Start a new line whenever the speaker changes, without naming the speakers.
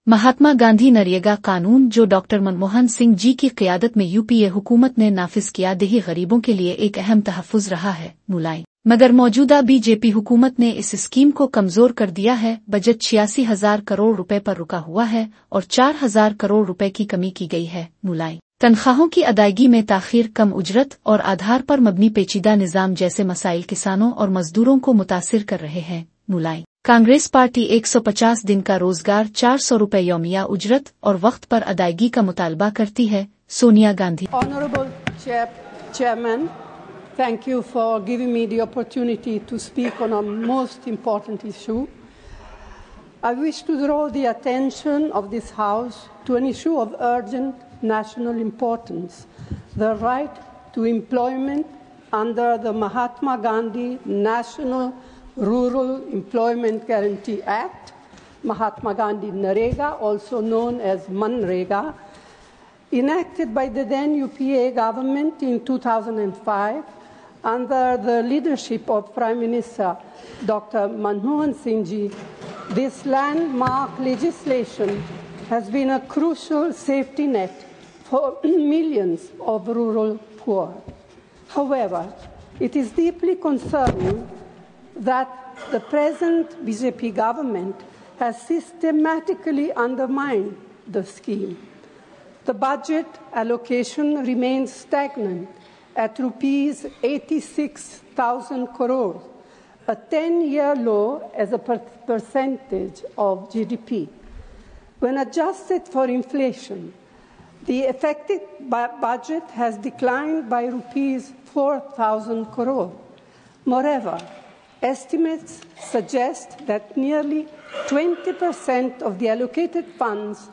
महात्मा गांधी नरेगा कानून जो डॉक्टर मनमोहन सिंह जी की क़यादत में यूपीए हुकूमत ने नाफिज किया देही गरीबों के लिए एक अहम तहफ़्फ़ुज़ रहा है मुलाई, मगर मौजूदा बीजेपी हुकूमत ने इस स्कीम को कमज़ोर कर दिया है। बजट 86,000 करोड़ रुपए पर रुका हुआ है और 4,000 करोड़ रुपए की कमी की गई है मुलाई। तनख्वाहों की अदायगी में ताख़ीर, कम उजरत और आधार पर मबनी पेचीदा निज़ाम जैसे मसाइल किसानों और मजदूरों को मुतासिर कर रहे हैं मुलाई। कांग्रेस पार्टी 150 दिन का रोजगार, 400 रुपए यौमिया उजरत और वक्त पर अदायगी का मुतालबा करती है। Sonia Gandhi.
Honorable Chairman, thank you for giving me the opportunity to speak on a most important issue. I wish to draw the attention of this House to an issue of urgent national importance: the right to employment under the Mahatma Gandhi National Rural Employment Guarantee Act, Mahatma Gandhi Narega, also known as Manrega, enacted by the then UPA government in 2005 under the leadership of Prime Minister Dr. Manmohan Singh Ji. This landmark legislation has been a crucial safety net for millions of rural poor. However, it is deeply concerning that the present BJP government has systematically undermined the scheme. The budget allocation remains stagnant at rupees 86,000 crores, a 10-year low as a percentage of GDP. When adjusted for inflation, the effective budget has declined by rupees 4,000 crores. Moreover, estimates suggest that nearly 20% of the allocated funds